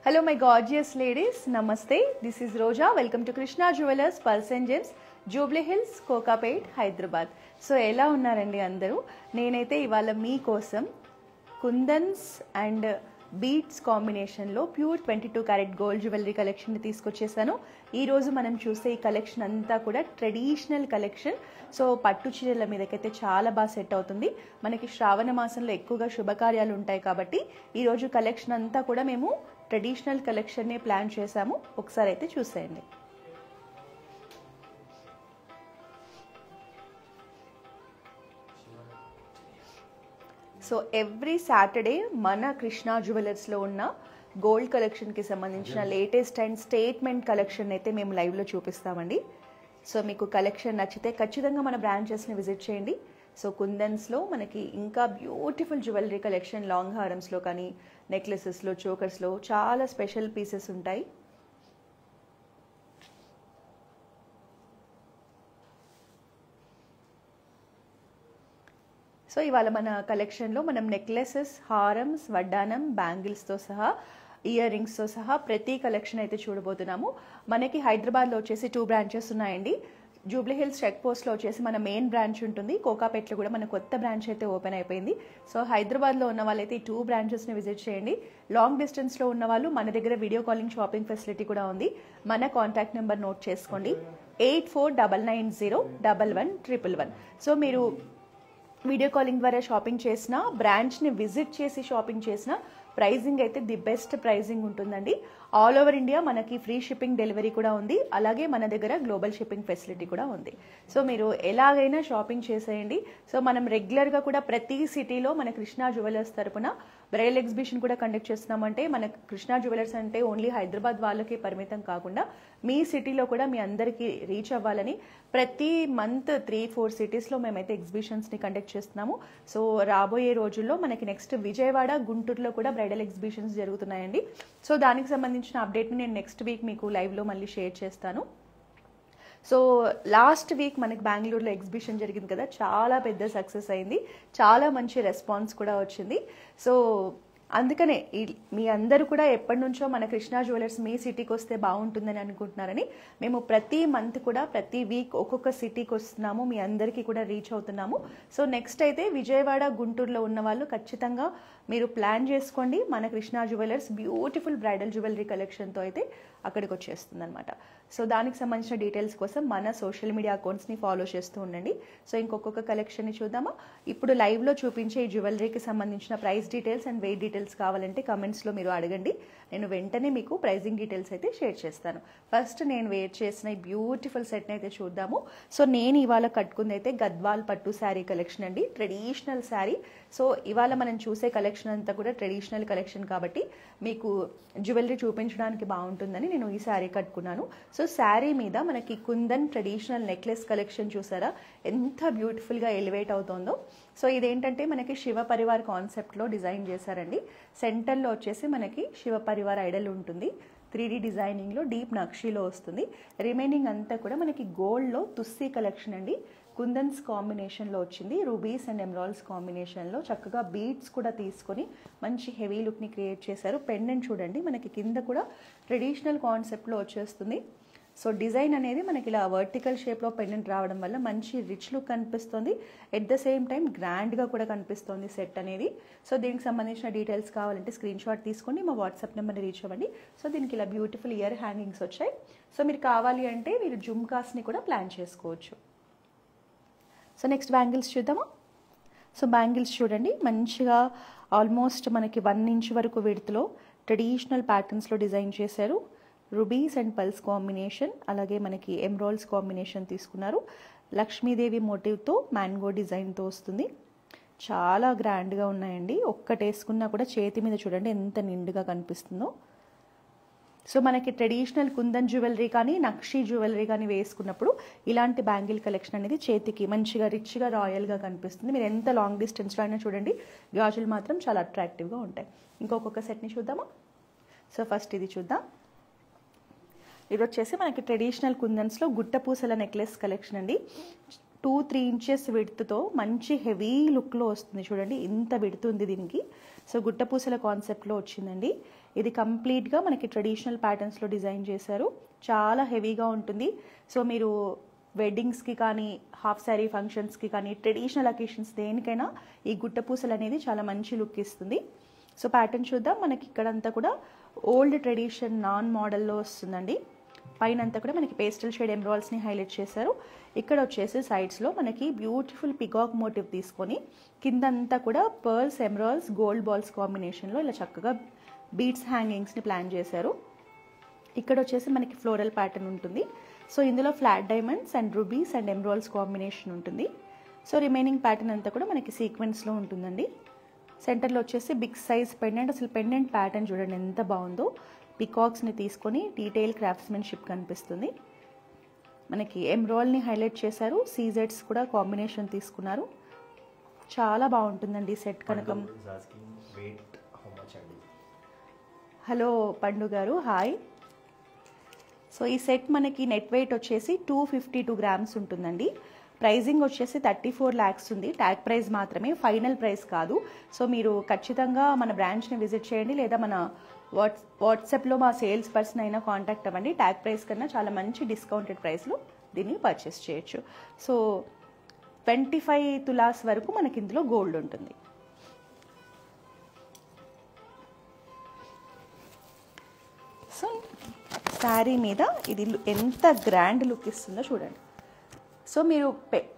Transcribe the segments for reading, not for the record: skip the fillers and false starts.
Hello my gorgeous ladies, namaste. This is Roja. Welcome to Krishna Jewelers, Pulse and Gems, Jubilee Hills, Kokapet, Hyderabad. So ఎలా ఉన్నారండి అందరూ? నేనైతే ఇవాళ మీకోసం కుందన్స్ and beats కాంబినేషన్లో pure 22 carat gold jewellery కలెక్షన్ని తీసుకొచ్చేసాను. ఈరోజు మనం చూసే ఈ కలెక్షన్ అంతా కూడా ట్రెడిషనల్ కలెక్షన్. సో పట్టు చీరల మీదకైతే చాలా బాగా సెట్ అవుతుంది. మనకి శ్రావణ మాసంలో ఎక్కువగా శుభకార్యాలు ఉంటాయి కాబట్టి ఈరోజు కలెక్షన్ అంతా కూడా మేము ట్రెడిషనల్ కలెక్షన్నే ప్లాన్ చేసాము. ఒకసారి అయితే చూసేయండి. సో ఎవ్రీ సాటర్డే మన కృష్ణా జ్యువెలర్స్లో ఉన్న గోల్డ్ కలెక్షన్కి సంబంధించిన లేటెస్ట్ అండ్ స్టేట్మెంట్ కలెక్షన్ అయితే మేము లైవ్లో చూపిస్తామండి. సో మీకు కలెక్షన్ నచ్చితే ఖచ్చితంగా మన బ్రాంచెస్ని విజిట్ చేయండి. సో కుందన్స్లో మనకి ఇంకా బ్యూటిఫుల్ జ్యువెలరీ కలెక్షన్ లాంగ్ హారమ్స్లో కానీ నెక్లెసెస్లో చోకర్స్లో చాలా స్పెషల్ పీసెస్ ఉంటాయి. సో ఇవాళ మన కలెక్షన్లో మనం నెక్లెసెస్, హారమ్స్, వడ్డానం, బ్యాంగిల్స్తో సహా ఇయర్ రింగ్స్తో సహా ప్రతి కలెక్షన్ అయితే చూడబోతున్నాము. మనకి హైదరాబాద్లో వచ్చేసి 2 బ్రాంచెస్ ఉన్నాయండి. జూబ్లీ హిల్స్ చెక్ పోస్ట్లో వచ్చేసి మన మెయిన్ బ్రాంచ్ ఉంటుంది. కోకాపేట్లో కూడా మన కొత్త బ్రాంచ్ అయితే ఓపెన్ అయిపోయింది. సో హైదరాబాద్లో ఉన్న వాళ్ళైతే ఈ 2 బ్రాంచెస్ని విజిట్ చేయండి. లాంగ్ డిస్టెన్స్లో ఉన్న వాళ్ళు మన దగ్గర వీడియో కాలింగ్ షాపింగ్ ఫెసిలిటీ కూడా ఉంది. మన కాంటాక్ట్ నెంబర్ నోట్ చేసుకోండి, 8499011111. సో మీరు వీడియో కాలింగ్ ద్వారా షాపింగ్ చేసిన, బ్రాంచ్ని విజిట్ చేసి షాపింగ్ చేసిన ప్రైజింగ్ అయితే ది బెస్ట్ ప్రైజింగ్ ఉంటుందండి. ఆల్ ఓవర్ ఇండియా మనకి ఫ్రీ షిప్పింగ్ డెలివరీ కూడా ఉంది. అలాగే మన దగ్గర గ్లోబల్ షిప్పింగ్ ఫెసిలిటీ కూడా ఉంది. సో మీరు ఎలాగైనా షాపింగ్ చేసేయండి. సో మనం రెగ్యులర్గా కూడా ప్రతి సిటీలో మన కృష్ణా జ్యువెలర్స్ తరపున బ్రైడల్ ఎగ్జిబిషన్ కూడా కండక్ట్ చేస్తున్నామంటే మన కృష్ణా జ్యువెలర్స్ అంటే ఓన్లీ హైదరాబాద్ వాళ్ళకి పరిమితం కాకుండా మీ సిటీలో కూడా మీ అందరికీ రీచ్ అవ్వాలని ప్రతి మంత్ 3-4 సిటీస్లో మేమైతే ఎగ్జిబిషన్స్ని కండక్ట్ చేస్తున్నాము. సో రాబోయే రోజుల్లో మనకి నెక్స్ట్ విజయవాడ, గుంటూరులో కూడా బ్రైడల్ ఎగ్జిబిషన్స్ జరుగుతున్నాయండి. సో దానికి సంబంధించిన అప్డేట్ని నేను నెక్స్ట్ వీక్ మీకు లైవ్లో మళ్ళీ షేర్ చేస్తాను. సో లాస్ట్ వీక్ మనకి బెంగళూరులో ఎగ్జిబిషన్ జరిగింది కదా, చాలా పెద్ద సక్సెస్ అయింది. చాలా మంచి రెస్పాన్స్ కూడా వచ్చింది. సో అందుకనే మీ అందరూ కూడా ఎప్పటి నుంచో మన కృష్ణా జ్యువెలర్స్ మీ సిటీకి వస్తే బాగుంటుందని అనుకుంటున్నారని మేము ప్రతి మంత్ కూడా ప్రతి వీక్ ఒక్కొక్క సిటీకి వస్తున్నాము, మీ అందరికీ కూడా రీచ్ అవుతున్నాము. సో నెక్స్ట్ అయితే విజయవాడ, గుంటూరులో ఉన్న వాళ్ళు ఖచ్చితంగా మీరు ప్లాన్ చేసుకోండి. మన Krishna jewellers beautiful bridal jewellery కలెక్షన్తో అయితే అక్కడికి వచ్చేస్తుంది అనమాట. సో దానికి సంబంధించిన డీటెయిల్స్ కోసం మన సోషల్ మీడియా అకౌంట్స్ని ఫాలో చేస్తూ ఉండండి. సో ఇంకొక కలెక్షన్ని చూద్దామా. ఇప్పుడు లైవ్లో చూపించే ఈ జ్యువెలరీకి సంబంధించిన price details and weight details కావాలంటే కమెంట్స్లో మీరు అడగండి. నేను వెంటనే మీకు ప్రైజింగ్ డీటెయిల్స్ అయితే షేర్ చేస్తాను. ఫస్ట్ నేను వేర్ చేసిన ఈ బ్యూటిఫుల్ సెట్ని అయితే చూద్దాము. సో నేను ఇవాళ కట్టుకుంది అయితే గద్వాల్ పట్టు శారీ కలెక్షన్ అండి, ట్రెడిషనల్ శారీ. సో ఇవాళ మనం చూసే కలెక్షన్ అంతా కూడా ట్రెడిషనల్ కలెక్షన్ కాబట్టి మీకు జ్యువెలరీ చూపించడానికి బాగుంటుందని నేను ఈ శారీ కట్టుకున్నాను. సో శారీ మీద మనకి కుందన్ ట్రెడిషనల్ నెక్లెస్ కలెక్షన్ చూసారా ఎంత బ్యూటిఫుల్గా ఎలివేట్ అవుతుందో. సో ఇదేంటంటే మనకి శివ పరివార్ కాన్సెప్ట్లో డిజైన్ చేశారండి. సెంటర్లో వచ్చేసి మనకి శివ పరివార్ ఐడల్ ఉంటుంది. 3D డిజైనింగ్లో డీప్ నక్షీలో వస్తుంది. రిమైనింగ్ అంతా కూడా మనకి గోల్డ్లో తుస్సీ కలెక్షన్ అండి. కుందన్స్ కాంబినేషన్లో వచ్చింది. రూబీస్ అండ్ ఎమరాల్డ్స్ కాంబినేషన్లో చక్కగా బీడ్స్ కూడా తీసుకొని మంచి హెవీ లుక్ని క్రియేట్ చేశారు. పెండెంట్ చూడండి మనకి కింద కూడా ట్రెడిషనల్ కాన్సెప్ట్లో వచ్చేస్తుంది. సో డిజైన్ అనేది మనకి ఇలా వర్టికల్ షేప్లో పెండెంట్ రావడం వల్ల మంచి రిచ్ లుక్ కనిపిస్తుంది. ఎట్ ద సేమ్ టైం గ్రాండ్గా కూడా కనిపిస్తుంది సెట్ అనేది. సో దీనికి సంబంధించిన డీటెయిల్స్ కావాలంటే స్క్రీన్ షాట్ తీసుకొని మా వాట్సాప్ నెంబర్ని రీచ్ అవ్వండి. సో దీనికి ఇలా బ్యూటిఫుల్ ఇయర్ హ్యాంగింగ్స్ వచ్చాయి. సో మీరు కావాలి అంటే మీరు జుమ్కాస్ని కూడా ప్లాన్ చేసుకోవచ్చు. సో నెక్స్ట్ బ్యాంగిల్స్ చూద్దామా. సో బ్యాంగిల్స్ చూడండి మంచిగా ఆల్మోస్ట్ మనకి 1 ఇంచ్ వరకు విడ్త్లో ట్రెడిషనల్ ప్యాటర్న్స్లో డిజైన్ చేశారు. రూబీస్ అండ్ పల్స్ కాంబినేషన్, అలాగే మనకి ఎమరాల్డ్స్ కాంబినేషన్ తీసుకున్నారు. లక్ష్మీదేవి మోటివ్తో మ్యాంగో డిజైన్తో వస్తుంది. చాలా గ్రాండ్గా ఉన్నాయండి. ఒక్కటి వేసుకున్నా కూడా చేతి మీద చూడండి ఎంత నిండుగా కనిపిస్తుందో. సో మనకి ట్రెడిషనల్ కుందన్ జ్యువెలరీ కానీ నక్షీ జ్యువెలరీ కానీ వేసుకున్నప్పుడు ఇలాంటి బ్యాంగిల్ కలెక్షన్ అనేది చేతికి మంచిగా రిచ్గా రాయల్గా కనిపిస్తుంది. మీరు ఎంత లాంగ్ డిస్టెన్స్లో అయినా చూడండి గాజులు మాత్రం చాలా అట్రాక్టివ్గా ఉంటాయి. ఇంకొక సెట్ని చూద్దామా. సో ఫస్ట్ ఇది చూద్దాం. ఇది వచ్చేసి మనకి ట్రెడిషనల్ కుందన్స్లో గుట్టపూసల నెక్లెస్ కలెక్షన్ అండి. 2-3 ఇంచెస్ విడ్త్తో మంచి హెవీ లుక్లో వస్తుంది చూడండి, ఇంత విడ్త్ ఉంది దీనికి. సో గుట్టపూసల కాన్సెప్ట్లో వచ్చిందండి. ఇది కంప్లీట్గా మనకి ట్రెడిషనల్ ప్యాటర్న్స్లో డిజైన్ చేశారు. చాలా హెవీగా ఉంటుంది. సో మీరు వెడ్డింగ్స్కి కానీ హాఫ్ శారీ ఫంక్షన్స్కి కానీ ట్రెడిషనల్ అకేషన్స్ దేనికైనా ఈ గుట్ట పూసలు అనేది చాలా మంచి లుక్ ఇస్తుంది. సో ప్యాటర్న్ చూద్దాం. మనకి ఇక్కడంతా కూడా ఓల్డ్ ట్రెడిషన్ నాన్ మోడల్లో వస్తుందండి. పైన అంతా కూడా మనకి పేస్టల్ షేడ్ ఎమ్రాల్స్ని హైలైట్ చేశారు. ఇక్కడ వచ్చేసి సైడ్స్లో మనకి బ్యూటిఫుల్ పికాక్ మోటివ్ తీసుకొని కిందంతా కూడా పర్ల్స్ ఎమ్రాల్స్ గోల్డ్ బాల్స్ కాంబినేషన్లో ఇలా చక్కగా బీడ్స్ హ్యాంగింగ్స్ని ప్లాన్ చేశారు. ఇక్కడ వచ్చేసి మనకి ఫ్లోరల్ ప్యాటర్న్ ఉంటుంది. సో ఇందులో flat diamonds and rubies and emeralds combination ఉంటుంది. సో రిమైనింగ్ ప్యాటర్న్ అంతా కూడా మనకి సీక్వెన్స్లో ఉంటుందండి. సెంటర్లో వచ్చేసి బిగ్ సైజ్ పెండెంట్. అసలు పెండెంట్ ప్యాటర్న్ చూడండి ఎంత బాగుందో. పికాక్స్ని తీసుకొని డీటెయిల్ క్రాఫ్ట్స్మెన్షిప్ కనిపిస్తుంది. మనకి ఎమ్రాల్ని హైలైట్ చేశారు. సీజెడ్స్ కూడా కాంబినేషన్ తీసుకున్నారు. చాలా బాగుంటుందండి సెట్ కనకం. హలో పండు గారు, హాయ్. సో ఈ సెట్ మనకి నెట్ వెయిట్ వచ్చేసి 252 గ్రామ్స్ ఉంటుందండి. ప్రైజింగ్ వచ్చేసి 34 lakhs ఉంది. ట్యాగ్ ప్రైస్ మాత్రమే, ఫైనల్ ప్రైస్ కాదు. సో మీరు ఖచ్చితంగా మన బ్రాంచ్ని విజిట్ చేయండి, లేదా మన వాట్సాప్లో మా సేల్స్ పర్సన్ అయినా కాంటాక్ట్ అవ్వండి. ట్యాగ్ ప్రైస్ కన్నా చాలా మంచి డిస్కౌంటెడ్ ప్రైస్లో దీన్ని పర్చేస్ చేయొచ్చు. సో 25 తులాస్ వరకు మనకి ఇందులో గోల్డ్ ఉంటుంది. సో శారీ మీద ఇది ఎంత గ్రాండ్ లుక్ ఇస్తుందో చూడండి. సో మీరు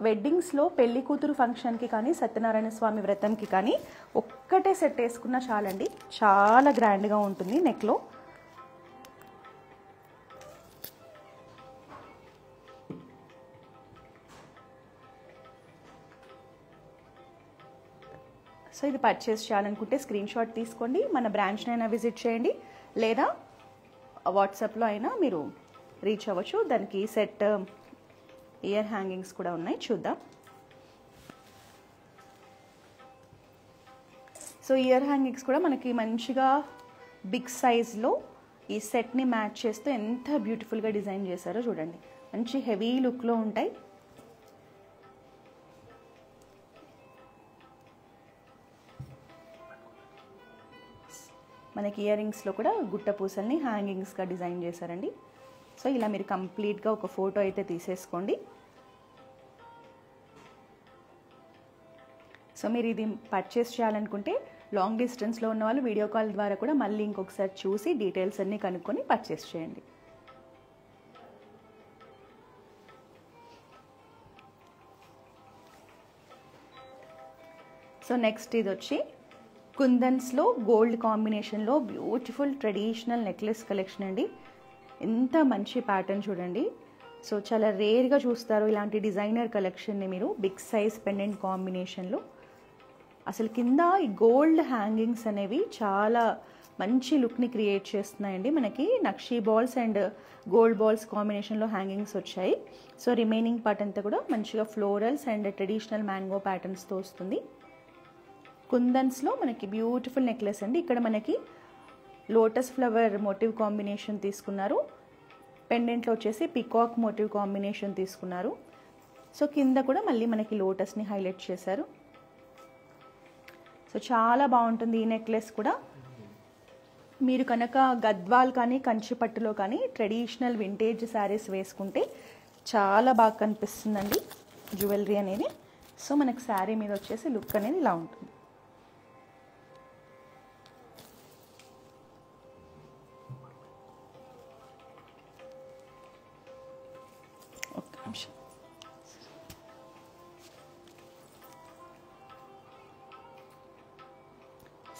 వెడ్డింగ్స్లో పెళ్లి కూతురు ఫంక్షన్కి కానీ సత్యనారాయణ స్వామి వ్రతంకి కానీ ఒక్కటే సెట్ వేసుకున్నా చాలండి, చాలా గ్రాండ్గా ఉంటుంది. నెక్లో సో ఇది పర్చేస్ చేయాలనుకుంటే స్క్రీన్ షాట్ తీసుకోండి, మన బ్రాంచ్నైనా విజిట్ చేయండి, లేదా వాట్సాప్లో అయినా మీరు రీచ్ అవ్వచ్చు. దానికి సెట్ ఇయర్ హ్యాంగింగ్స్ కూడా ఉన్నాయి, చూద్దాం. సో ఇయర్ హ్యాంగింగ్స్ కూడా మనకి మంచిగా బిగ్ సైజ్లో ఈ సెట్ని మ్యాచ్ చేస్తూ ఎంత బ్యూటిఫుల్గా డిజైన్ చేశారో చూడండి. మంచి హెవీ లుక్లో ఉంటాయి. మనకి ఇయర్ రింగ్స్లో కూడా గుట్ట పూసల్ని హ్యాంగింగ్స్గా డిజైన్ చేశారండి. సో ఇలా మీరు కంప్లీట్గా ఒక ఫోటో అయితే తీసేసుకోండి. సో మీరు ఇది పర్చేస్ చేయాలనుకుంటే లాంగ్ డిస్టెన్స్లో ఉన్న వాళ్ళు వీడియో కాల్ ద్వారా కూడా మళ్ళీ ఇంకొకసారి చూసి డీటెయిల్స్ అన్నీ కనుక్కొని పర్చేస్ చేయండి. సో నెక్స్ట్ ఇది వచ్చి కుందన్స్లో గోల్డ్ కాంబినేషన్లో బ్యూటిఫుల్ ట్రెడిషనల్ నెక్లెస్ కలెక్షన్ అండి. ఎంత మంచి ప్యాటర్న్ చూడండి. సో చాలా రేర్గా చూస్తారు ఇలాంటి డిజైనర్ కలెక్షన్ని మీరు. బిగ్ సైజ్ పెండెంట్ కాంబినేషన్లో అసలు కింద ఈ గోల్డ్ హ్యాంగింగ్స్ అనేవి చాలా మంచి లుక్ని క్రియేట్ చేస్తున్నాయండి. మనకి nakshi balls and gold balls కాంబినేషన్లో హ్యాంగింగ్స్ వచ్చాయి. సో రిమైనింగ్ పార్ట్ అంతా కూడా మంచిగా ఫ్లోరల్స్ అండ్ ట్రెడిషనల్ మ్యాంగో ప్యాటర్న్స్తో వస్తుంది. కుందన్స్లో మనకి బ్యూటిఫుల్ నెక్లెస్ అండి. ఇక్కడ మనకి లోటస్ ఫ్లవర్ మోటివ్ కాంబినేషన్ తీసుకున్నారు. పెండెంట్లో వచ్చేసి పికాక్ మోటివ్ కాంబినేషన్ తీసుకున్నారు. సో కింద కూడా మళ్ళీ మనకి లోటస్ని హైలైట్ చేశారు. సో చాలా బాగుంటుంది ఈ నెక్లెస్ కూడా. మీరు కనుక గద్వాల్ కానీ కంచిపట్టులో కానీ ట్రెడిషనల్ వింటేజ్ శారీస్ వేసుకుంటే చాలా బాగా కనిపిస్తుందండి జ్యువెలరీ అనేది. సో మనకి శారీ మీద వచ్చేసి లుక్ అనేది ఇలా ఉంటుంది.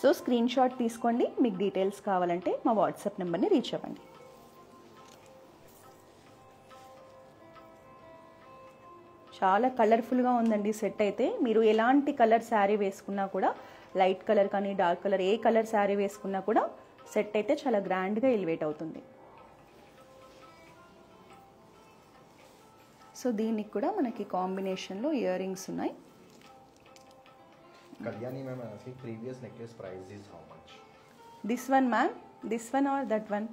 సో స్క్రీన్ షాట్ తీసుకోండి. మీకు డీటెయిల్స్ కావాలంటే మా వాట్సాప్ నెంబర్ని రీచ్ అవ్వండి. చాలా కలర్ఫుల్గా ఉందండి సెట్ అయితే. మీరు ఎలాంటి కలర్ శారీ వేసుకున్నా కూడా, లైట్ కలర్ కానీ డార్క్ కలర్ ఏ కలర్ శారీ వేసుకున్నా కూడా సెట్ అయితే చాలా గ్రాండ్గా ఎలివేట్ అవుతుంది. సో దీనికి కూడా మనకి కాంబినేషన్లో ఇయర్ రింగ్స్ ఉన్నాయి. Kalyani ma'am, asking previous necklace price is how much? This one ma'am, this one or that one?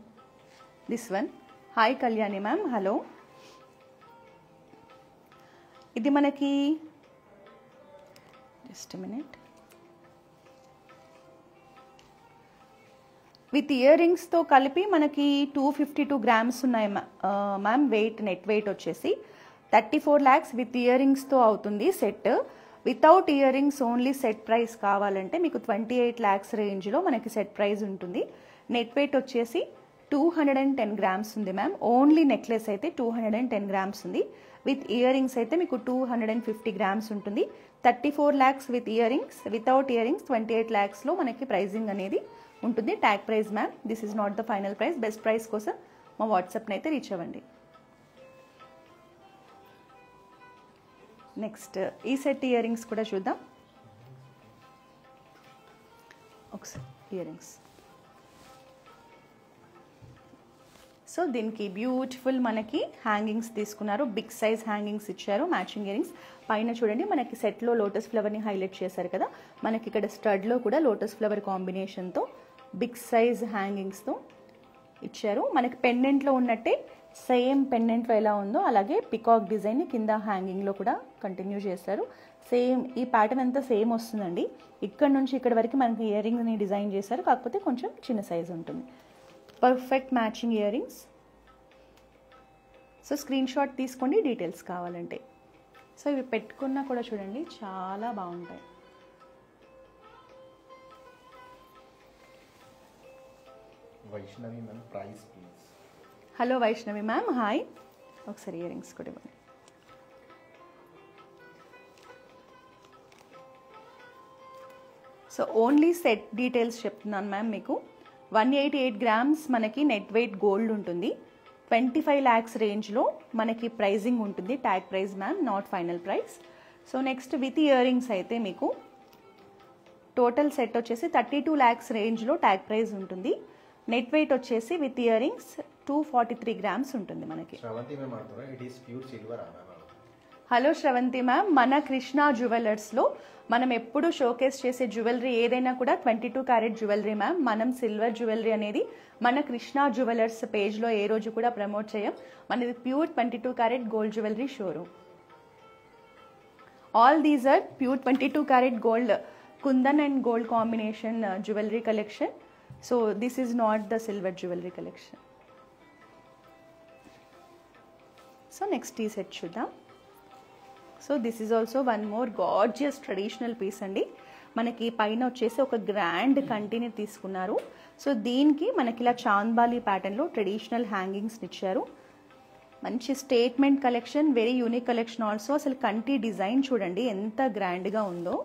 This one. Hi Kalyani ma'am, hello. ఇది మనకి just a minute. With ear రింగ్స్తో కలిపి మనకి 252 గ్రామ్స్ ఉన్నాయి ma'am. Net wait వచ్చేసి 34 lakhs with ear రింగ్స్తో అవుతుంది set. Without ear rings only set price కావాలంటే మీకు 28 lakhs రేంజ్లో మనకి సెట్ ప్రైస్ ఉంటుంది. నెట్ వెయిట్ వచ్చేసి 210 గ్రామ్స్ ఉంది మ్యామ్. ఓన్లీ నెక్లెస్ అయితే 210 గ్రామ్స్ ఉంది. విత్ ఇయర్ రింగ్స్ అయితే మీకు 250 గ్రామ్స్ ఉంటుంది. 34 lakhs with ear rings, without ear rings 28 lakhsలో మనకి ప్రైజింగ్ అనేది ఉంటుంది. Tag price ma'am. This is not the final price. Best price కోసం మా వాట్సాప్ని అయితే రీచ్ అవ్వండి. నెక్స్ట్ ఈ సెట్ ఇయర్ రింగ్స్ కూడా చూద్దాం ఒకసారి. ఇయర్ రింగ్స్ సో దీనికి బ్యూటిఫుల్ మనకి హ్యాంగింగ్స్ తీసుకున్నారు. బిగ్ సైజ్ హ్యాంగింగ్స్ ఇచ్చారు, మ్యాచింగ్ ఇయర్ రింగ్స్. పైన చూడండి మనకి సెట్లో లోటస్ ఫ్లవర్ని హైలైట్ చేశారు కదా. మనకి ఇక్కడ స్టడ్లో కూడా లోటస్ ఫ్లవర్ కాంబినేషన్తో బిగ్ సైజ్ హ్యాంగింగ్స్తో ఇచ్చారు. మనకి పెండెంట్లో ఉన్నట్టే సేమ్ పెండెంట్లో ఎలా ఉందో అలాగే పికాక్ డిజైన్ కింద హ్యాంగింగ్లో కూడా కంటిన్యూ చేశారు. సేమ్ ఈ ప్యాటర్న్ అంతా సేమ్ వస్తుందండి. ఇక్కడ నుంచి ఇక్కడ వరకు మనకి ఇయర్ రింగ్స్ని డిజైన్ చేశారు, కాకపోతే కొంచెం చిన్న సైజ్ ఉంటుంది. Perfect matching ear rings. So screen shot తీసుకోండి డీటెయిల్స్ కావాలంటే. సో ఇవి పెట్టుకున్నా కూడా చూడండి చాలా బాగుంటాయి. Vaishnavi ma'am, price please. Hello Vaishnavi ma'am, hi. ఒకసారి ఇయర్ రింగ్స్ కూడా ఇవ్వండి. సో ఓన్లీ సెట్ డీటెయిల్స్ చెప్తున్నాను మ్యామ్ మీకు. 188 గ్రామ్స్ మనకి నెట్ వెయిట్ గోల్డ్ ఉంటుంది. 25 lakhs రేంజ్లో మనకి ప్రైజింగ్ ఉంటుంది. Tag price ma'am, not final price. So next with ear rings అయితే మీకు టోటల్ సెట్ వచ్చేసి 32 lakhs రేంజ్లో ట్యాగ్ ప్రైస్ ఉంటుంది. నెట్ వెయిట్ వచ్చేసి విత్ ఇయర్ రింగ్స్ 243 గ్రామ్స్ ఉంటుంది మనకి. శ్రవంతి మ్యామ్ అంటారా, it is pure silver ma'am? Hello Sravanthi ma'am, మన కృష్ణ జ్యువెలర్స్లో మనం ఎప్పుడు షోకేస్ చేసే జ్యువెలరీ ఏదైనా కూడా 22 క్యారెట్ జ్యువెలరీ మ్యామ్. మనం సిల్వర్ జ్యువెలరీ అనేది మన కృష్ణ జ్యువెలర్స్ పేజ్లో ఏ రోజు కూడా ప్రమోట్ చేయం. మనది pure 22 carat gold jewellery showroom. All these are pure 22 carat gold kundan and gold combination jewellery collection. So this is not the silver jewellery collection. So next ఈ set చూద్దాం. So this is also one more gorgeous traditional piece అండి. మనకి పైన వచ్చేసి ఒక grand కంటిని తీసుకున్నారు. So దీనికి మనకి ఇలా చాంద్బాలి ప్యాటర్న్లో ట్రెడిషనల్ హ్యాంగింగ్స్ని ఇచ్చారు. మంచి statement collection, very unique collection also. అసలు కంటి డిజైన్ చూడండి ఎంత గ్రాండ్గా ఉందో.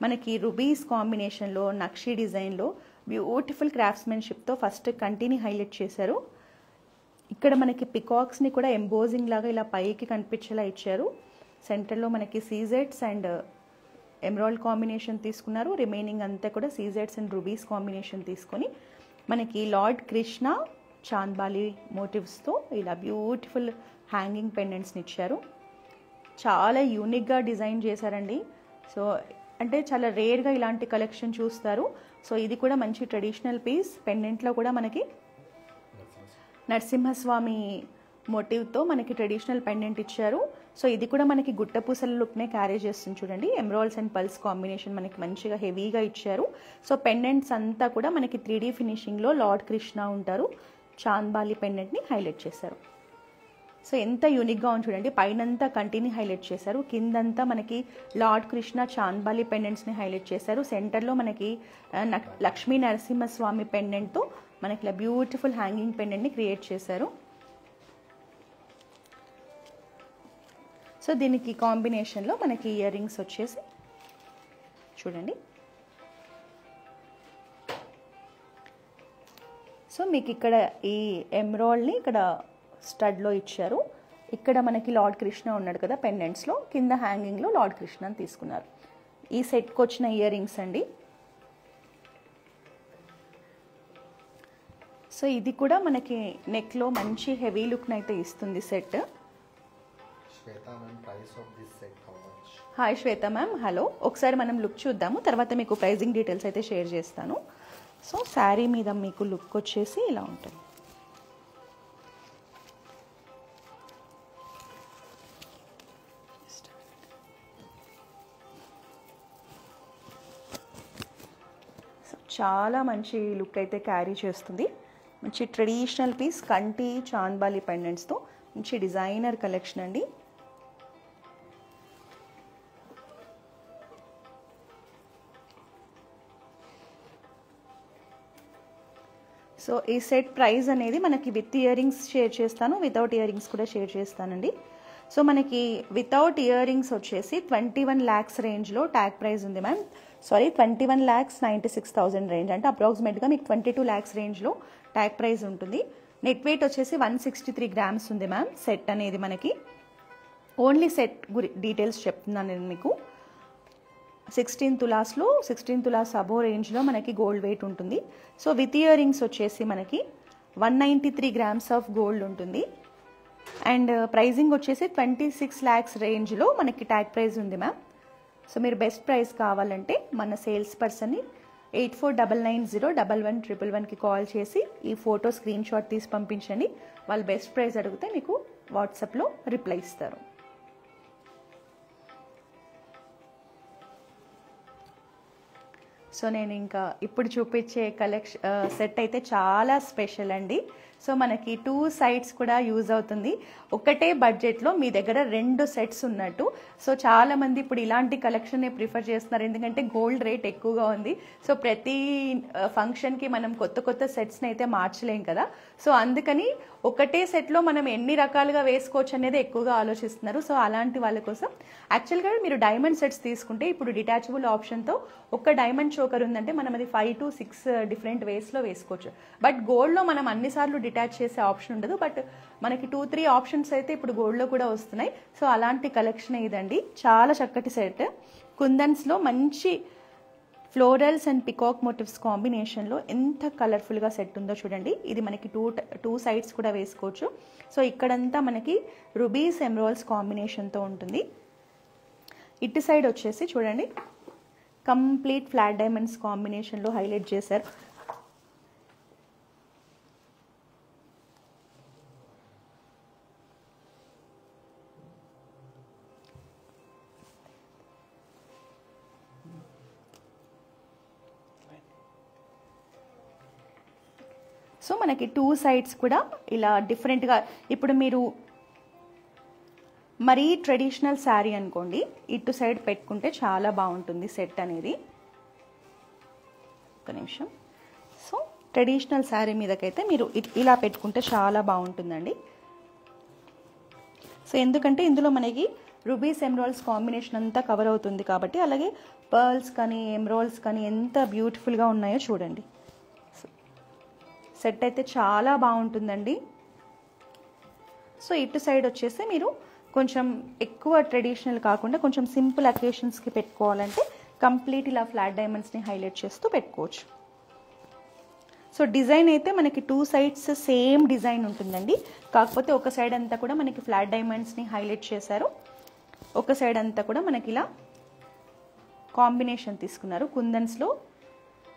మనకి రుబీస్ కాంబినేషన్లో నక్షి డిజైన్లో బ్యూటిఫుల్ క్రాఫ్ట్స్మెన్షిప్తో ఫస్ట్ కంటిని హైలైట్ చేశారు. ఇక్కడ మనకి పికాక్స్ని కూడా ఎంబోజింగ్ లాగా ఇలా పైకి కనిపించేలా ఇచ్చారు. సెంటర్లో మనకి సీజెడ్స్ అండ్ ఎమరాల్డ్ కాంబినేషన్ తీసుకున్నారు. రిమైనింగ్ అంతా కూడా సీజెడ్స్ అండ్ రూబీస్ కాంబినేషన్ తీసుకొని మనకి లార్డ్ కృష్ణ చాంద్బాలి మోటివ్స్తో ఇలా బ్యూటిఫుల్ హ్యాంగింగ్ పెండెంట్స్ని ఇచ్చారు. చాలా యూనిక్గా డిజైన్ చేశారండి. సో అంటే చాలా రేర్గా ఇలాంటి కలెక్షన్ చూస్తారు. సో ఇది కూడా మంచి ట్రెడిషనల్ పీస్. పెండెంట్లో కూడా మనకి నరసింహస్వామి మోటివ్తో మనకి ట్రెడిషనల్ పెండెంట్ ఇచ్చారు. సో ఇది కూడా మనకి గుట్టపూసల లుక్నే క్యారీ చేస్తుంది చూడండి. ఎమరాల్డ్స్ అండ్ పల్స్ కాంబినేషన్ మనకి మంచిగా హెవీగా ఇచ్చారు. సో పెండెంట్స్ అంతా కూడా మనకి 3D ఫినిషింగ్లో లార్డ్ కృష్ణ ఉంటారు. చాంద్బాలి పెండెంట్ని హైలైట్ చేశారు. సో ఎంత యూనిక్గా ఉంది చూడండి. పైనంతా కంటిని హైలైట్ చేశారు, కిందంతా మనకి లార్డ్ కృష్ణ చాంద్బాలి పెండెంట్స్ని హైలైట్ చేశారు. సెంటర్లో మనకి లక్ష్మీ నరసింహస్వామి పెండెంట్తో మనకి ఇలా బ్యూటిఫుల్ హ్యాంగింగ్ పెండెంట్ని క్రియేట్ చేశారు. సో దీనికి కాంబినేషన్లో మనకి ఇయర్ రింగ్స్ వచ్చేసి చూడండి. సో మీకు ఇక్కడ ఈ ఎమరాల్డ్ని ఇక్కడ స్టడ్లో ఇచ్చారు. ఇక్కడ మనకి లార్డ్ కృష్ణ ఉన్నాడు కదా పెండెంట్స్లో, కింద హ్యాంగింగ్లో లార్డ్ కృష్ణ అని తీసుకున్నారు. ఈ సెట్కి వచ్చిన ఇయర్ రింగ్స్ అండి. సో ఇది కూడా మనకి నెక్లో మంచి హెవీ లుక్ని అయితే ఇస్తుంది సెట్. హాయ్ శ్వేత మ్యామ్, హలో. ఒకసారి మనం లుక్ చూద్దాము, తర్వాత మీకు ప్రైజింగ్ డీటెయిల్స్ అయితే షేర్ చేస్తాను. సో శారీ మీద మీకు లుక్ వచ్చేసి ఇలా ఉంటుంది. చాలా మంచి లుక్ అయితే క్యారీ చేస్తుంది. మంచి ట్రెడిషనల్ పీస్, కంటి చాంద్బాలి పెండెంట్స్తో మంచి డిజైనర్ కలెక్షన్ అండి. సో ఈ సెట్ ప్రైస్ అనేది మనకి విత్ ఇయర్ రింగ్స్ షేర్ చేస్తాను, వితౌట్ ఇయర్ రింగ్స్ కూడా షేర్ చేస్తానండి. సో మనకి వితౌట్ ఇయర్ రింగ్స్ వచ్చేసి 21 lakhs రేంజ్లో ట్యాగ్ ప్రైస్ ఉంది మ్యామ్. సారీ, 21,96,000 రేంజ్, అంటే అప్రాక్సిమేట్గా మీకు 22 lakhs రేంజ్లో ట్యాగ్ ప్రైస్ ఉంటుంది. నెట్ వెయిట్ వచ్చేసి 163 grams ఉంది మ్యామ్. సెట్ అనేది మనకి ఓన్లీ సెట్ డీటెయిల్స్ చెప్తున్నాను నేను మీకు. 16 తులాస్లో 16 తులాస్ అబో రేంజ్లో మనకి గోల్డ్ వెయిట్ ఉంటుంది. సో విత్ ఇయర్ రింగ్స్ వచ్చేసి మనకి 193 grams ఆఫ్ గోల్డ్ ఉంటుంది. అండ్ ప్రైజింగ్ వచ్చేసి 26 lakhs రేంజ్లో మనకి ట్యాగ్ ప్రైస్ ఉంది మ్యామ్. సో మీరు బెస్ట్ ప్రైస్ కావాలంటే మన సేల్స్ పర్సన్ని 8499011111కి కాల్ చేసి ఈ ఫోటో స్క్రీన్ షాట్ తీసి పంపించండి. వాళ్ళు బెస్ట్ ప్రైస్ అడిగితే మీకు వాట్సాప్లో రిప్లై ఇస్తారు. సో నేను ఇంకా ఇప్పుడు చూపించే సెట్ అయితే చాలా స్పెషల్ అండి. సో మనకి 2 sides కూడా యూజ్ అవుతుంది. ఒకటే బడ్జెట్లో మీ దగ్గర 2 sets ఉన్నట్టు. సో చాలా మంది ఇప్పుడు ఇలాంటి కలెక్షన్ ప్రిఫర్ చేస్తున్నారు, ఎందుకంటే గోల్డ్ రేట్ ఎక్కువగా ఉంది. సో ప్రతి ఫంక్షన్కి మనం కొత్త కొత్త సెట్స్ని అయితే మార్చలేం కదా. సో అందుకని ఒకటే సెట్లో మనం ఎన్ని రకాలుగా వేసుకోవచ్చు అనేది ఎక్కువగా ఆలోచిస్తున్నారు. సో అలాంటి వాళ్ళ కోసం యాక్చువల్గా మీరు డైమండ్ సెట్స్ తీసుకుంటే ఇప్పుడు డిటాచబుల్ ఆప్షన్తో ఒక డైమండ్ చోకర్ ఉందంటే మనం అది 5 to 6 డిఫరెంట్ వేస్లో వేసుకోవచ్చు. బట్ గోల్డ్లో మనం అన్నిసార్లు డిటాచ్ చేసే ఆప్షన్ ఉండదు. బట్ మనకి 2-3 ఆప్షన్స్ అయితే ఇప్పుడు గోల్డ్లో కూడా వస్తున్నాయి. సో అలాంటి కలెక్షన్ ఇదండి. చాలా చక్కటి సెట్, కుందన్స్లో మంచి ఫ్లోరల్స్ అండ్ పికాక్ మోటివ్స్ కాంబినేషన్లో ఎంత కలర్ఫుల్గా సెట్ ఉందో చూడండి. ఇది మనకి టూ సైడ్స్ కూడా వేసుకోవచ్చు. సో ఇక్కడంతా మనకి రుబీస్ ఎమరాల్డ్స్ కాంబినేషన్తో ఉంటుంది. ఇటు సైడ్ వచ్చేసి చూడండి కంప్లీట్ ఫ్లాట్ డైమండ్స్ కాంబినేషన్లో హైలైట్ చేశారు. సో మనకి 2 sides కూడా ఇలా డిఫరెంట్గా, ఇప్పుడు మీరు మరీ ట్రెడిషనల్ శారీ అనుకోండి, ఇటు సైడ్ పెట్టుకుంటే చాలా బాగుంటుంది సెట్ అనేది. ఒక నిమిషం. సో ట్రెడిషనల్ శారీ మీదకైతే మీరు ఇలా పెట్టుకుంటే చాలా బాగుంటుందండి. సో ఎందుకంటే ఇందులో మనకి రూబీస్ ఎమరాల్డ్స్ కాంబినేషన్ అంతా కవర్ అవుతుంది కాబట్టి, అలాగే పర్ల్స్ కానీ ఎమరాల్డ్స్ కానీ ఎంత బ్యూటిఫుల్గా ఉన్నాయో చూడండి. సెట్ అయితే చాలా బాగుంటుందండి. సో ఇటు సైడ్ వచ్చేసి మీరు కొంచెం ఎక్కువ ట్రెడిషనల్ కాకుండా కొంచెం సింపుల్ అకేషన్స్కి పెట్టుకోవాలంటే కంప్లీట్ ఇలా ఫ్లాట్ డైమండ్స్ని హైలైట్ చేస్తూ పెట్టుకోవచ్చు. సో డిజైన్ అయితే మనకి 2 sides సేమ్ డిజైన్ ఉంటుందండి. కాకపోతే ఒక సైడ్ అంతా కూడా మనకి ఫ్లాట్ డైమండ్స్ని హైలైట్ చేశారు, ఒక సైడ్ అంతా కూడా మనకి ఇలా కాంబినేషన్ తీసుకున్నారు. కుందన్స్లో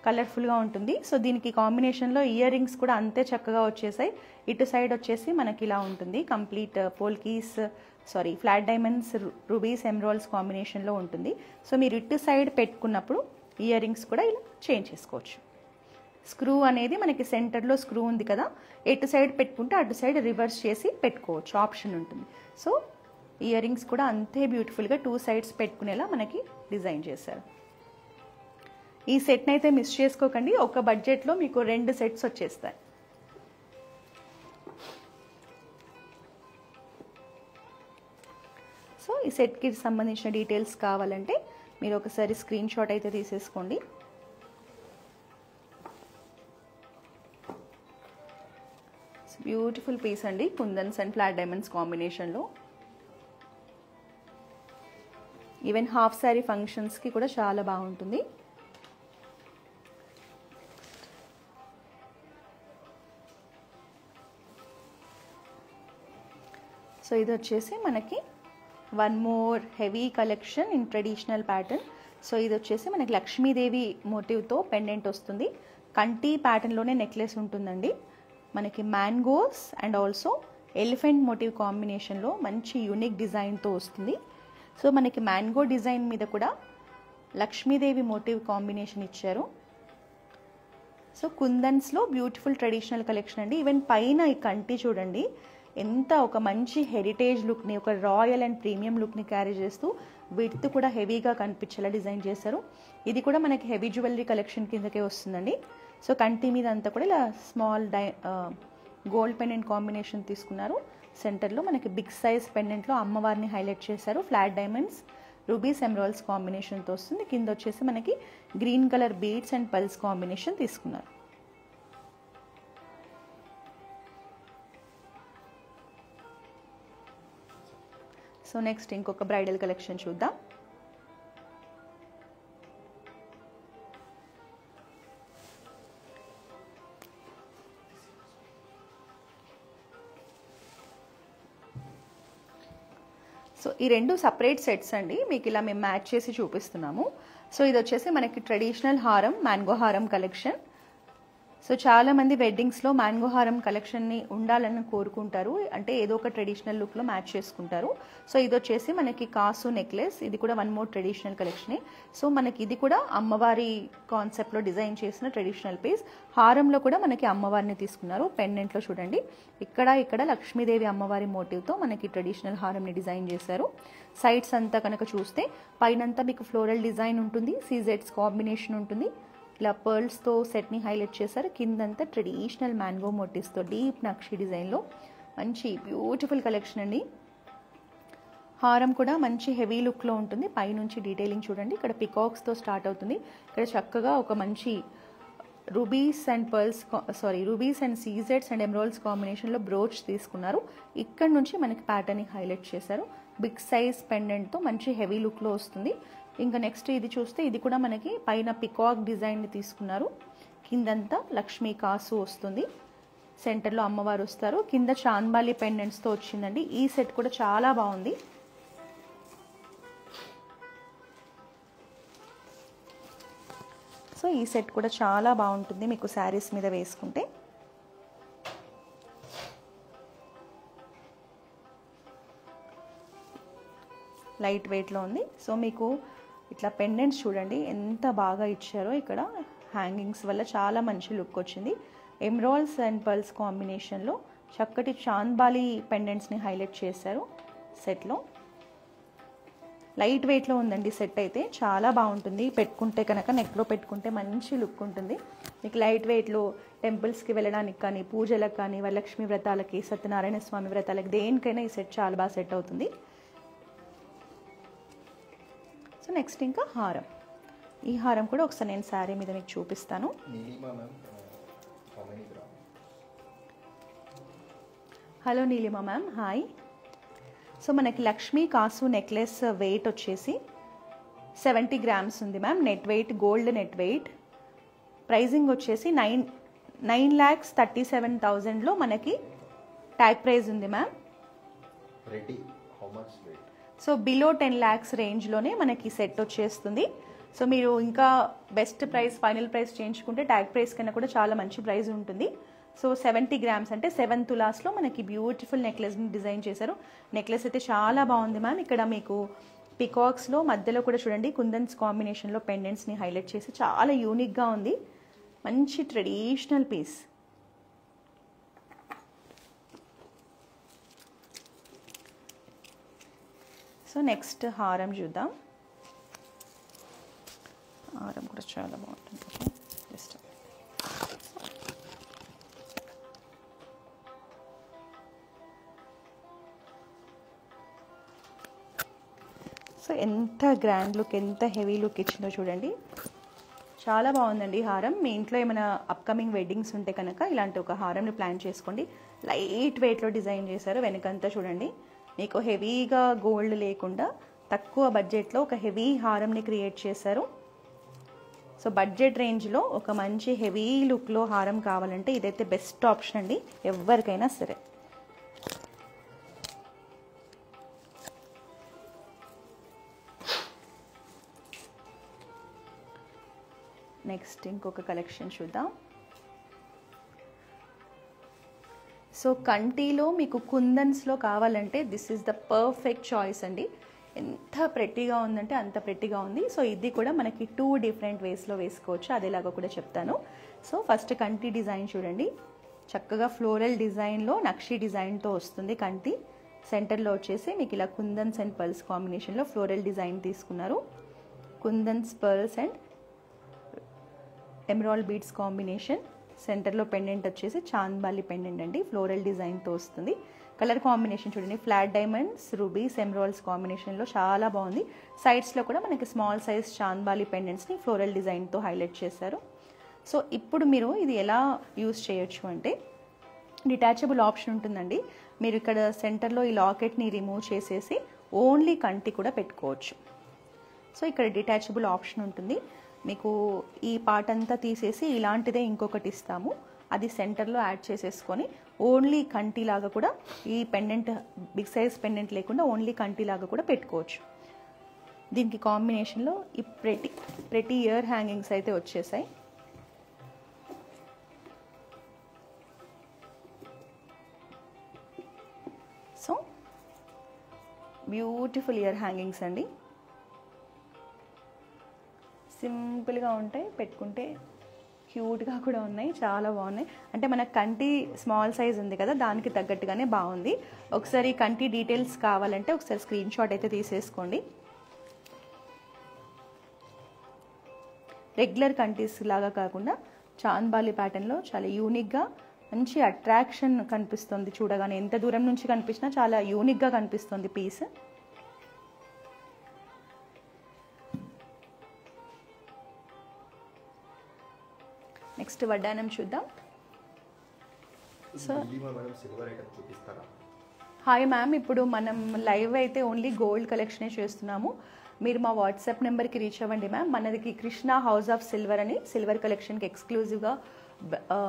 కలర్ఫుల్గా ఉంటుంది. సో దీనికి కాంబినేషన్లో ఇయర్ రింగ్స్ కూడా అంతే చక్కగా వచ్చేసాయి. ఇటు సైడ్ వచ్చేసి మనకి ఇలా ఉంటుంది complete flat diamonds rubies emeralds కాంబినేషన్లో ఉంటుంది. సో మీరు ఇటు సైడ్ పెట్టుకున్నప్పుడు ఇయర్ రింగ్స్ కూడా ఇలా చేంజ్ చేసుకోవచ్చు. స్క్రూ అనేది మనకి సెంటర్లో స్క్రూ ఉంది కదా, ఎటు సైడ్ పెట్టుకుంటే అటు సైడ్ రివర్స్ చేసి పెట్టుకోవచ్చు, ఆప్షన్ ఉంటుంది. సో ఇయర్ రింగ్స్ కూడా అంతే బ్యూటిఫుల్గా 2 sides పెట్టుకునేలా మనకి డిజైన్ చేశారు. ఈ సెట్ని అయితే మిస్ చేసుకోకండి. ఒక బడ్జెట్లో మీకు 2 sets వచ్చేస్తాయి. సో ఈ సెట్కి సంబంధించిన డీటెయిల్స్ కావాలంటే మీరు ఒకసారి స్క్రీన్ షాట్ అయితే తీసేసుకోండి. బ్యూటిఫుల్ పీస్ అండి, కుందన్స్ అండ్ ఫ్లాట్ డైమండ్స్ కాంబినేషన్లో. ఈవెన్ హాఫ్ శారీ ఫంక్షన్స్కి కూడా చాలా బాగుంటుంది. సో ఇది వచ్చేసి మనకి one more heavy collection in traditional pattern. So ఇది వచ్చేసి మనకి లక్ష్మీదేవి మోటివ్తో పెండెంట్ వస్తుంది. కంటి ప్యాటర్న్లోనే నెక్లెస్ ఉంటుందండి. మనకి mangoes and also elephant motif కాంబినేషన్లో మంచి యూనిక్ డిజైన్తో వస్తుంది. సో మనకి మ్యాంగో డిజైన్ మీద కూడా లక్ష్మీదేవి మోటివ్ కాంబినేషన్ ఇచ్చారు. సో కుందన్స్లో బ్యూటిఫుల్ ట్రెడిషనల్ కలెక్షన్ అండి. ఈవెన్ పైన ఈ కంటి చూడండి ఎంత ఒక మంచి హెరిటేజ్ లుక్ని, ఒక రాయల్ అండ్ ప్రీమియం లుక్ని క్యారీ చేస్తూ విడ్త్ కూడా హెవీగా కనిపించేలా డిజైన్ చేశారు. ఇది కూడా మనకి హెవీ జ్యువెలరీ కలెక్షన్ కిందకే వస్తుందండి. సో కంటి మీద అంతా కూడా ఇలా స్మాల్ గోల్డ్ పెండెంట్ కాంబినేషన్ తీసుకున్నారు. సెంటర్లో మనకి బిగ్ సైజ్ పెండెంట్లో అమ్మవారిని హైలైట్ చేశారు. ఫ్లాట్ డైమండ్స్, రూబీస్, ఎమరాల్డ్స్ కాంబినేషన్తో వస్తుంది. కింద వచ్చేసి మనకి green colour beads and pulse combination తీసుకున్నారు. సో నెక్స్ట్ ఇంకొక బ్రైడల్ కలెక్షన్ చూద్దాం. సో ఈ రెండు సపరేట్ సెట్స్ అండి, మీకు ఇలా మేము మ్యాచ్ చేసి చూపిస్తున్నాము. సో ఇది వచ్చేసి మనకి ట్రెడిషనల్ హారం, మ్యాంగో హారం కలెక్షన్. సో చాలామంది వెడ్డింగ్స్లో మ్యాంగో హారం కలెక్షన్ని ఉండాలని కోరుకుంటారు, అంటే ఏదో ఒక ట్రెడిషనల్ లుక్లో మ్యాచ్ చేసుకుంటారు. సో ఇది వచ్చేసి మనకి కాసు నెక్లెస్, ఇది కూడా వన్ మోర్ ట్రెడిషనల్ కలెక్షనే. సో మనకి ఇది కూడా అమ్మవారి కాన్సెప్ట్లో డిజైన్ చేసిన ట్రెడిషనల్ పీస్. హారంలో కూడా మనకి అమ్మవారిని తీసుకున్నారు. పెండెంట్లో చూడండి ఇక్కడ లక్ష్మీదేవి అమ్మవారి మోటివ్తో మనకి ట్రెడిషనల్ హారంని డిజైన్ చేశారు. సైడ్స్ అంతా కనుక చూస్తే పైనంతా మీకు ఫ్లోరల్ డిజైన్ ఉంటుంది, సీజెడ్స్ కాంబినేషన్ ఉంటుంది. ఇలా పర్ల్స్తో సెట్ని హైలైట్ చేశారు. కిందంతా ట్రెడిషనల్ మ్యాంగో మోటివ్స్తో డీప్ నక్షి డిజైన్లో మంచి బ్యూటిఫుల్ కలెక్షన్ అండి. హారం కూడా మంచి హెవీ లుక్లో ఉంటుంది. పైనుంచి డీటెయిలింగ్ చూడండి, ఇక్కడ పికాక్స్తో స్టార్ట్ అవుతుంది. ఇక్కడ చక్కగా ఒక మంచి రూబీస్ అండ్ సీజెడ్స్ అండ్ ఎమరాల్డ్స్ కాంబినేషన్లో బ్రోచ్ తీసుకున్నారు. ఇక్కడ నుంచి మనకి ప్యాటర్న్ని హైలైట్ చేశారు. బిగ్ సైజ్ పెండెంట్తో మంచి హెవీ లుక్లో వస్తుంది. ఇంకా నెక్స్ట్ ఇది చూస్తే ఇది కూడా మనకి పైన పికాక్ డిజైన్ని తీసుకున్నారు. కిందంతా లక్ష్మీ కాసు వస్తుంది, సెంటర్లో అమ్మవారు వస్తారు. కింద చాంద్బాలి పెండెంట్స్తో వచ్చిందండి. ఈ సెట్ కూడా చాలా బాగుంది. సో ఈ సెట్ కూడా చాలా బాగుంటుంది మీకు శారీస్ మీద వేసుకుంటే. లైట్ వెయిట్లో ఉంది. సో మీకు ఇట్లా పెండెంట్స్ చూడండి ఎంత బాగా ఇచ్చారో. ఇక్కడ హ్యాంగింగ్స్ వల్ల చాలా మంచి లుక్ వచ్చింది. ఎమరాల్డ్స్ అండ్ పర్ల్స్ కాంబినేషన్లో చక్కటి చాంద్బాలి పెండెంట్స్ని హైలైట్ చేశారు సెట్లో. లైట్ వెయిట్లో ఉందండి సెట్ అయితే, చాలా బాగుంటుంది. పెట్టుకుంటే కనుక నెక్లో పెట్టుకుంటే మంచి లుక్ ఉంటుంది. మీకు లైట్ వెయిట్లో టెంపుల్స్కి వెళ్ళడానికి కానీ, పూజలకు కానీ, వరలక్ష్మి వ్రతాలకి, సత్యనారాయణ స్వామి వ్రతాలకి, దేనికైనా ఈ సెట్ చాలా బాగా సెట్ అవుతుంది. సో నెక్స్ట్ ఇంకా హారం. ఈ హారం కూడా ఒకసారి నేను శారీ మీద మీకు చూపిస్తాను. Hello Neelima ma'am, hi. So మనకి లక్ష్మీ కాసు నెక్లెస్ వెయిట్ వచ్చేసి 70 గ్రామ్స్ ఉంది ma'am. Net weight, gold net weight. Pricing వచ్చేసి 9,37,000లో మనకి ట్యాగ్ ప్రైజ్ ఉంది మ్యామ్. సో బిలో 10 lakhs రేంజ్లోనే మనకి సెట్ వచ్చేస్తుంది. సో మీరు ఇంకా బెస్ట్ ప్రైస్, ఫైనల్ ప్రైస్ చేయించుకుంటే ట్యాగ్ ప్రైస్ కన్నా కూడా చాలా మంచి ప్రైస్ ఉంటుంది. సో 70 గ్రామ్స్ అంటే 7 తులాస్లో మనకి బ్యూటిఫుల్ నెక్లెస్ని డిజైన్ చేశారు. నెక్లెస్ అయితే చాలా బాగుంది మ్యామ్. ఇక్కడ మీకు పికాక్స్లో మధ్యలో కూడా చూడండి కుందన్స్ కాంబినేషన్లో పెండెంట్స్ని హైలైట్ చేసి చాలా యూనిక్గా ఉంది. మంచి ట్రెడిషనల్ పీస్. సో నెక్స్ట్ హారం చూద్దాం. హారం కూడా చాలా బాగుంటుంది. జస్ట్ సో ఎంత గ్రాండ్ లుక్, ఎంత హెవీ లుక్ ఇచ్చిందో చూడండి. చాలా బాగుందండి హారం. మీ ఇంట్లో ఏమైనా అప్కమింగ్ వెడ్డింగ్స్ ఉంటే కనుక ఇలాంటి ఒక హారంని ప్లాన్ చేసుకోండి. లైట్ వెయిట్లో డిజైన్ చేశారు. వెనకంతా చూడండి మీకు హెవీగా గోల్డ్ లేకుండా తక్కువ బడ్జెట్లో ఒక హెవీ హారంని క్రియేట్ చేశారు. సో బడ్జెట్ రేంజ్లో ఒక మంచి హెవీ లుక్లో హారం కావాలంటే ఇదైతే బెస్ట్ ఆప్షన్ అండి ఎవరికైనా సరే. నెక్స్ట్ ఇంకొక కలెక్షన్ చూద్దాం. సో కంటిలో మీకు కుందన్స్లో కావాలంటే this is the perfect choice అండి. ఎంత ప్రెట్టీగా ఉందంటే అంత ప్రెట్టీగా ఉంది. సో ఇది కూడా మనకి 2 డిఫరెంట్ వేస్లో వేసుకోవచ్చు, అదేలాగా కూడా చెప్తాను. సో ఫస్ట్ కంటి డిజైన్ చూడండి, చక్కగా ఫ్లోరల్ డిజైన్లో నక్షి డిజైన్తో వస్తుంది కంటి. సెంటర్లో వచ్చేసి మీకు ఇలా కుందన్స్ అండ్ పర్ల్స్ కాంబినేషన్లో ఫ్లోరల్ డిజైన్ తీసుకున్నారు. Kundans, pearls and emerald beads combination. సెంటర్లో పెండెంట్ వచ్చేసి చాంద్బాలి పెండెంట్ అండి, ఫ్లోరల్ డిజైన్తో వస్తుంది. కలర్ కాంబినేషన్ చూడండి, ఫ్లాట్ డైమండ్స్, రూబీస్, ఎమరాల్డ్స్ కాంబినేషన్లో చాలా బాగుంది. సైడ్స్లో కూడా మనకి స్మాల్ సైజ్ చాంద్బాలి పెండెంట్స్ని ఫ్లోరల్ డిజైన్తో హైలైట్ చేశారు. సో ఇప్పుడు మీరు ఇది ఎలా యూస్ చేయొచ్చు అంటే డిటాచబుల్ ఆప్షన్ ఉంటుందండి. మీరు ఇక్కడ సెంటర్లో ఈ లాకెట్ని రిమూవ్ చేసేసి ఓన్లీ కంటి కూడా పెట్టుకోవచ్చు. సో ఇక్కడ డిటాచబుల్ ఆప్షన్ ఉంటుంది. మీకు ఈ పార్ట్ అంతా తీసేసి ఇలాంటిదే ఇంకొకటి ఇస్తాము, అది సెంటర్లో యాడ్ చేసేసుకొని ఓన్లీ కంటిలాగా కూడా ఈ పెండెంట్ బిగ్ సైజ్ పెండెంట్ లేకుండా ఓన్లీ కంటిలాగా కూడా పెట్టుకోవచ్చు. దీనికి కాంబినేషన్లో ఈ ప్రెటీ ఇయర్ హ్యాంగింగ్స్ అయితే వచ్చేసాయి. సో బ్యూటిఫుల్ ఇయర్ హ్యాంగింగ్స్ అండి, సింపుల్గా ఉంటాయి, పెట్టుకుంటే క్యూట్గా కూడా ఉన్నాయి, చాలా బాగున్నాయి. అంటే మన కంటి స్మాల్ సైజ్ ఉంది కదా, దానికి తగ్గట్టుగానే బాగుంది. ఒకసారి కంటి డీటెయిల్స్ కావాలంటే ఒకసారి స్క్రీన్ షాట్ అయితే తీసేసుకోండి. రెగ్యులర్ కంటీస్ లాగా కాకుండా చాంద్బాలి ప్యాటర్న్లో చాలా యూనిక్గా మంచి అట్రాక్షన్ కనిపిస్తుంది. చూడగానే ఎంత దూరం నుంచి కనిపించినా చాలా యూనిక్గా కనిపిస్తుంది పీస్. నెక్స్ట్ వడ్డానం చూద్దాం. సో హాయ్ మ్యామ్, ఇప్పుడు మనం లైవ్ అయితే ఓన్లీ గోల్డ్ కలెక్షనే చేస్తున్నాము. మీరు మా వాట్సాప్ నెంబర్కి రీచ్ అవ్వండి మ్యామ్. మనకి కృష్ణ హౌస్ ఆఫ్ సిల్వర్ అని సిల్వర్ కలెక్షన్కి ఎక్స్క్లూజివ్గా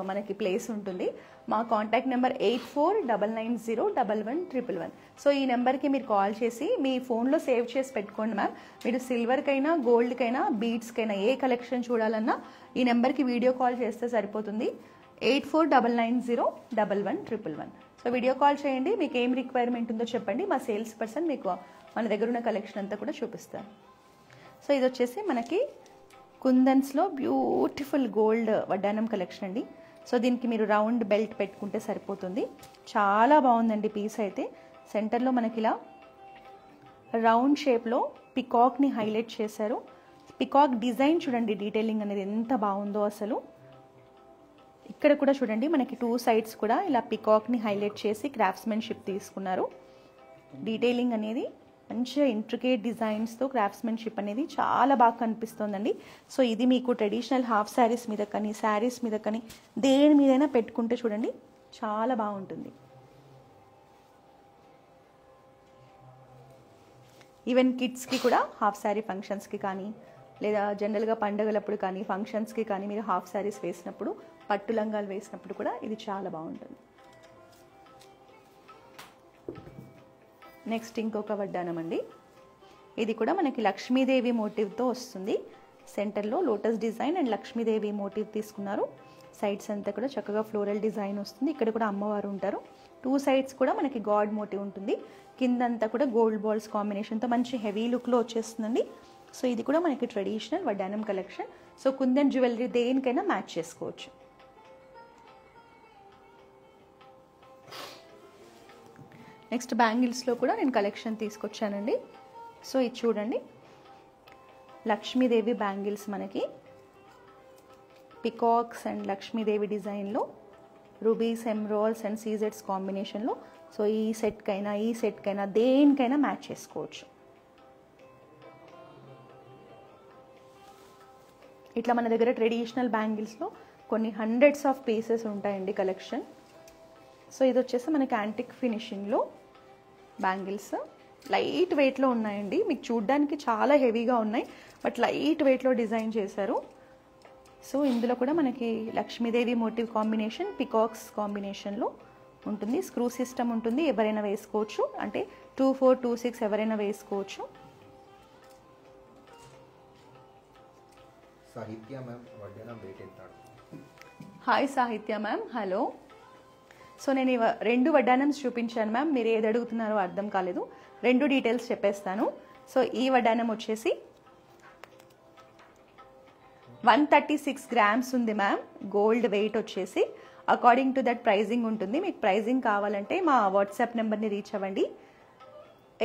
మనకి ప్లేస్ ఉంటుంది. మా కాంటాక్ట్ నెంబర్ 8499011111. సో ఈ నెంబర్కి మీరు కాల్ చేసి మీ ఫోన్లో సేవ్ చేసి పెట్టుకోండి మ్యామ్. మీరు సిల్వర్కైనా గోల్డ్కైనా బీడ్స్కైనా ఏ కలెక్షన్ చూడాలన్నా ఈ నెంబర్కి వీడియో కాల్ చేస్తే సరిపోతుంది. 8499011111. సో వీడియో కాల్ చేయండి, మీకు ఏం రిక్వైర్మెంట్ ఉందో చెప్పండి, మా సేల్స్ పర్సన్ మీకు మన దగ్గర ఉన్న కలెక్షన్ అంతా కూడా చూపిస్తారు. సో ఇది వచ్చేసి మనకి కుందన్స్లో బ్యూటిఫుల్ గోల్డ్ వడ్డానం కలెక్షన్ అండి. సో దీనికి మీరు రౌండ్ బెల్ట్ పెట్టుకుంటే సరిపోతుంది. చాలా బాగుందండి పీస్ అయితే. సెంటర్లో మనకి ఇలా రౌండ్ షేప్లో పికాక్ని హైలైట్ చేశారు. పికాక్ డిజైన్ చూడండి, డీటెయిలింగ్ అనేది ఎంత బాగుందో అసలు. ఇక్కడ కూడా చూడండి, మనకి 2 సైడ్స్ కూడా ఇలా పికాక్ని హైలైట్ చేసి క్రాఫ్ట్స్మెన్షిప్ తీసుకున్నారు. డీటెయిలింగ్ అనేది మంచిగా ఇంట్రికేట్ డిజైన్స్తో క్రాఫ్ట్స్మెన్షిప్ అనేది చాలా బాగా కనిపిస్తుందండి. సో ఇది మీకు ట్రెడిషనల్ హాఫ్ శారీస్ మీద కానీ శారీస్ మీద కానీ దేని మీదైనా పెట్టుకుంటే చూడండి చాలా బాగుంటుంది. ఈవెన్ కిడ్స్కి కూడా హాఫ్ శారీ ఫంక్షన్స్కి కానీ లేదా జనరల్గా పండుగలప్పుడు కానీ ఫంక్షన్స్కి కానీ మీరు హాఫ్ శారీస్ వేసినప్పుడు, పట్టు లంగాలు వేసినప్పుడు కూడా ఇది చాలా బాగుంటుంది. నెక్స్ట్ ఇంకొక వడ్డానం అండి. ఇది కూడా మనకి లక్ష్మీదేవి మోటివ్తో వస్తుంది. సెంటర్లో లోటస్ డిజైన్ అండ్ లక్ష్మీదేవి మోటివ్ తీసుకున్నారు. సైడ్స్ అంతా కూడా చక్కగా ఫ్లోరల్ డిజైన్ వస్తుంది. ఇక్కడ కూడా అమ్మవారు ఉంటారు. 2 సైడ్స్ కూడా మనకి గాడ్ మోటివ్ ఉంటుంది. కిందంతా కూడా గోల్డ్ బాల్స్ కాంబినేషన్తో మంచి హెవీ లుక్లో వచ్చేస్తుందండి. సో ఇది కూడా మనకి ట్రెడిషనల్ వడ్డానం కలెక్షన్. సో కుందన్ జ్యువెలరీ దేనికైనా మ్యాచ్ చేసుకోవచ్చు. నెక్స్ట్ బ్యాంగిల్స్లో కూడా నేను కలెక్షన్ తీసుకొచ్చానండి. సో ఇది చూడండి, లక్ష్మీదేవి బ్యాంగిల్స్ మనకి పికాక్స్ అండ్ లక్ష్మీదేవి డిజైన్లో రూబీస్, ఎమరాల్డ్స్ అండ్ సీజెడ్స్ కాంబినేషన్లో. సో ఈ సెట్కైనా దేనికైనా మ్యాచ్ చేసుకోవచ్చు. ఇట్లా మన దగ్గర ట్రెడిషనల్ బ్యాంగిల్స్లో కొన్ని హండ్రెడ్స్ ఆఫ్ పీసెస్ ఉంటాయండి కలెక్షన్. సో ఇది వచ్చేసి మనకి యాంటిక్ ఫినిషింగ్లో బ్యాంగిల్స్ లైట్ వెయిట్లో ఉన్నాయండి. మీకు చూడ్డానికి చాలా హెవీగా ఉన్నాయి, బట్ లైట్ వెయిట్లో డిజైన్ చేశారు. సో ఇందులో కూడా మనకి లక్ష్మీదేవి మోటివ్ కాంబినేషన్, పికాక్స్ కాంబినేషన్లో ఉంటుంది. స్క్రూ సిస్టమ్ ఉంటుంది, ఎవరైనా వేసుకోవచ్చు. అంటే 2, 4, 2, 6 ఎవరైనా వేసుకోవచ్చు. సాహిత్య మ్యామ్ వడ్డానం రేట్ ఎంత? హాయ్ సాహిత్య మ్యామ్, హలో. సో నేను 2 వడ్డానమ్స్ చూపించాను మ్యామ్. మీరు ఏది అడుగుతున్నారో అర్థం కాలేదు. 2 డీటెయిల్స్ చెప్పేస్తాను. సో ఈ వడ్డానం వచ్చేసి 136 గ్రామ్స్ ఉంది మ్యామ్. గోల్డ్ వెయిట్ వచ్చేసి అకార్డింగ్ టు దట్ ప్రైజింగ్ ఉంటుంది. మీకు ప్రైజింగ్ కావాలంటే మా వాట్సాప్ నెంబర్ని రీచ్ అవ్వండి.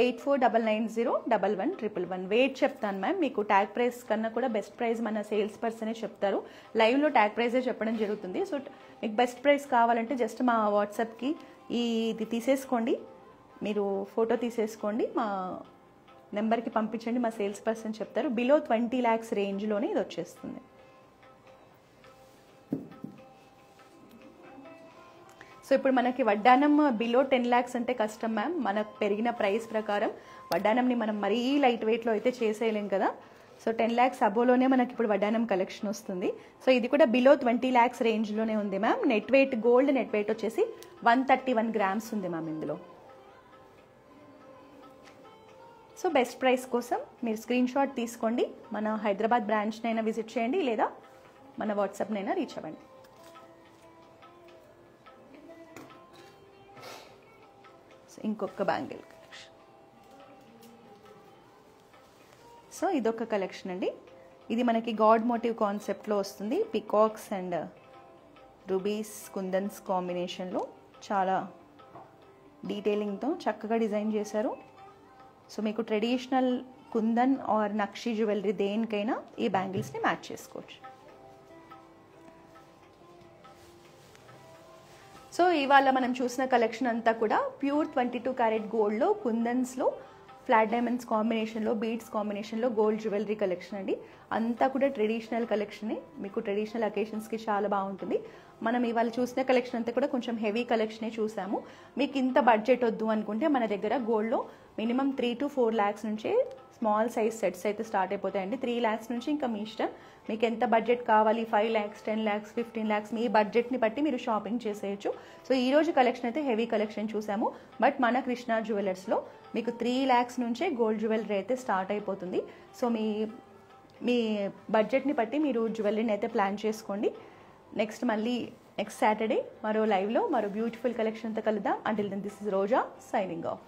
8499011111. వెయిట్ చెప్తాను మ్యామ్. మీకు ట్యాగ్ ప్రైస్ కన్నా కూడా బెస్ట్ ప్రైస్ మన సేల్స్ పర్సనే చెప్తారు. లైవ్లో ట్యాగ్ ప్రైజే చెప్పడం జరుగుతుంది. సో మీకు బెస్ట్ ప్రైస్ కావాలంటే జస్ట్ మా వాట్సాప్కి ఇది తీసేసుకోండి, మీరు ఫోటో తీసేసుకోండి, మా నెంబర్కి పంపించండి, మా సేల్స్ పర్సన్ చెప్తారు. బిలో 20 lakhs రేంజ్లోనే ఇది వచ్చేస్తుంది. సో ఇప్పుడు మనకి వడ్డానం బిలో 10 lakhs అంటే కష్టం మ్యామ్. మనకు పెరిగిన ప్రైస్ ప్రకారం వడ్డానంని మనం మరీ లైట్ వెయిట్లో అయితే చేసేయలేం కదా. సో 10 lakhs అబోలోనే మనకి ఇప్పుడు వడ్డానం కలెక్షన్ వస్తుంది. సో ఇది కూడా బిలో 20 lakhs రేంజ్లోనే ఉంది ma'am. Net weight gold net wait వచ్చేసి 131 గ్రామ్స్ ఉంది మ్యామ్ ఇందులో. సో బెస్ట్ ప్రైస్ కోసం మీరు స్క్రీన్ షాట్ తీసుకోండి, మన హైదరాబాద్ బ్రాంచ్నైనా విజిట్ చేయండి, లేదా మన వాట్సాప్నైనా రీచ్ అవ్వండి. సో ఇంకొక బ్యాంగిల్ కలెక్షన్. సో ఇదొక కలెక్షన్ అండి. ఇది మనకి గాడ్ మోటివ్ కాన్సెప్ట్లో వస్తుంది. పికాక్స్ అండ్ రూబీస్ కుందన్స్ కాంబినేషన్లో చాలా డీటెయిలింగ్తో చక్కగా డిజైన్ చేశారు. సో మీకు traditional kundan or nakshi jewellery దేనికైనా ఈ బ్యాంగిల్స్ని మ్యాచ్ చేసుకోవచ్చు. సో ఇవాళ మనం చూసిన కలెక్షన్ అంతా కూడా ప్యూర్ 22 క్యారెట్ గోల్డ్లో కుందన్స్లో ఫ్లాట్ డైమండ్స్ కాంబినేషన్లో బీడ్స్ కాంబినేషన్లో గోల్డ్ జ్యువెలరీ కలెక్షన్ అండి. అంతా కూడా ట్రెడిషనల్ కలెక్షనే, మీకు ట్రెడిషనల్ అకేషన్స్కి చాలా బాగుంటుంది. మనం ఇవాళ చూసిన కలెక్షన్ అంతా కూడా కొంచెం హెవీ కలెక్షనే చూసాము. మీకు ఇంత బడ్జెట్ వద్దు అనుకుంటే మన దగ్గర గోల్డ్లో మినిమం 3 to 4 lakhs నుంచే స్మాల్ సైజ్ సెట్స్ అయితే స్టార్ట్ అయిపోతాయండి. 3 lakhs నుంచి ఇంకా మీ ఇష్టం, మీకు ఎంత బడ్జెట్ కావాలి, 5 lakhs, 10 lakhs, 15 lakhs మీ బడ్జెట్ని బట్టి మీరు షాపింగ్ చేసేయచ్చు. సో ఈ రోజు కలెక్షన్ అయితే హెవీ కలెక్షన్ చూసాము. బట్ మన కృష్ణ జ్యువెలర్స్లో మీకు 3 lakhs నుంచే గోల్డ్ జ్యువెలరీ అయితే స్టార్ట్ అయిపోతుంది. సో మీ బడ్జెట్ని బట్టి మీరు జ్యువెలరీని అయితే ప్లాన్ చేసుకోండి. నెక్స్ట్ సాటర్డే మరో లైవ్లో మరో బ్యూటిఫుల్ కలెక్షన్తో కలుద్దాం. Until then this is Roja signing of.